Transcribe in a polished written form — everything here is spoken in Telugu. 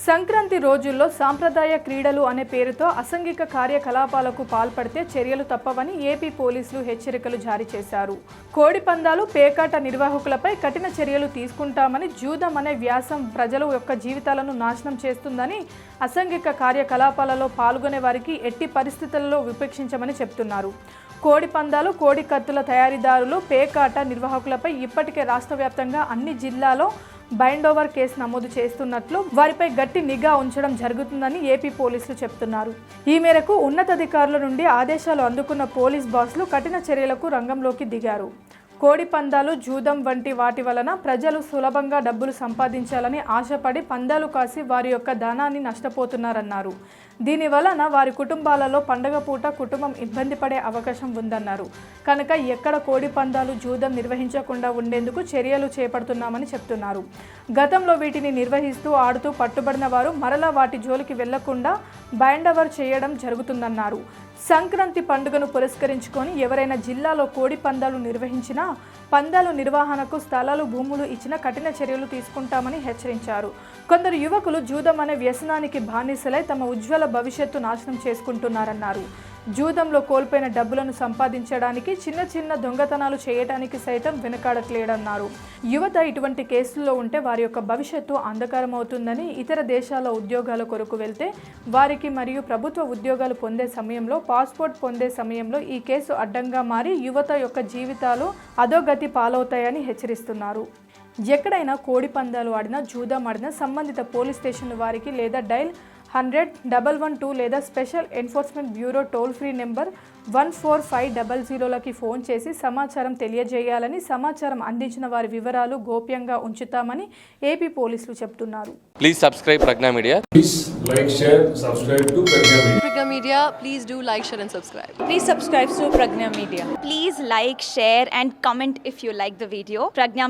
సంక్రాంతి రోజుల్లో సాంప్రదాయ క్రీడలు అనే పేరుతో అసాంఘిక కార్యకలాపాలకు పాల్పడితే చర్యలు తప్పవని ఏపీ పోలీసులు హెచ్చరికలు జారీ చేశారు. కోడి పందాలు, పేకాట నిర్వాహకులపై కఠిన చర్యలు తీసుకుంటామని, జూదం అనే వ్యాసం ప్రజల యొక్క జీవితాలను నాశనం చేస్తుందని, అసాంఘిక కార్యకలాపాలలో పాల్గొనే వారికి ఎట్టి పరిస్థితుల్లో విపక్షించమని చెప్తున్నారు. కోడి పందాలు, కోడి కత్తుల తయారీదారులు, పేకాట నిర్వాహకులపై ఇప్పటికే రాష్ట్ర వ్యాప్తంగా అన్ని జిల్లాలో బైండ్ ఓవర్ కేసు నమోదు చేస్తున్నట్లు, వారిపై గట్టి నిఘా ఉంచడం జరుగుతుందని ఏపీ పోలీసులు చెప్తున్నారు. ఈ మేరకు ఉన్నతాధికారుల నుండి ఆదేశాలు అందుకున్న పోలీస్ బాస్లు కఠిన చర్యలకు రంగంలోకి దిగారు. కోడి పందాలు, జూదం వంటి వాటి వలన ప్రజలు సులభంగా డబ్బులు సంపాదించాలని ఆశపడి పందాలు కాసి వారి యొక్క ధనాన్ని నష్టపోతున్నారన్నారు. దీని వలన వారి కుటుంబాలలో పండగ పూట కుటుంబం ఇబ్బంది పడే అవకాశం ఉందన్నారు. కనుక ఎక్కడ కోడి పందాలు, జూదం నిర్వహించకుండా ఉండేందుకు చర్యలు చేపడుతున్నామని చెప్తున్నారు. గతంలో వీటిని నిర్వహిస్తూ ఆడుతూ పట్టుబడిన వారు మరలా వాటి జోలికి వెళ్లకుండా బైండ్ ఓవర్ చేయడం జరుగుతుందన్నారు. సంక్రాంతి పండుగను పురస్కరించుకొని ఎవరైనా జిల్లాలో కోడి పందాలు నిర్వహించినా, పందాలు నిర్వహణకు స్థలాలు, భూములు ఇచ్చిన కఠిన చర్యలు తీసుకుంటామని హెచ్చరించారు. కొందరు యువకులు జూదం అనే వ్యసనానికి బానిసలై తమ ఉజ్వల భవిష్యత్తు నాశనం చేసుకుంటున్నారన్నారు. జూదంలో కోల్పోయిన డబ్బులను సంపాదించడానికి చిన్న చిన్న దొంగతనాలు చేయడానికి సైతం వెనుకాడట్లేదన్నారు. యువత ఇటువంటి కేసుల్లో ఉంటే వారి యొక్క భవిష్యత్తు అంధకారం అవుతుందని, ఇతర దేశాల ఉద్యోగాల కొరకు వెళ్తే వారికి మరియు ప్రభుత్వ ఉద్యోగాలు పొందే సమయంలో, పాస్పోర్ట్ పొందే సమయంలో ఈ కేసు అడ్డంగా మారి యువత యొక్క జీవితాలు అధోగతి పాలవుతాయని హెచ్చరిస్తున్నారు. ఎక్కడైనా కోడి పందాలు ఆడినా, జూదం ఆడినా సంబంధిత పోలీస్ స్టేషన్ల వారికి లేదా డైల్ 100-112 లేదా special enforcement bureau toll free number 14500లకి ఫోన్ చేసి సమాచారం తెలియజేయాలని, సమాచారం అందించిన వారి వివరాలు గోప్యంగా ఉంచుతామని ఏపీ పోలీసులు చెప్తున్నారు. Please subscribe Pragna Media. Please like, share, subscribe to Pragna Media. Pragna Media, please do like, share and subscribe. Please subscribe to Pragna Media. Please like, share and comment if you like the video. Pragna Media.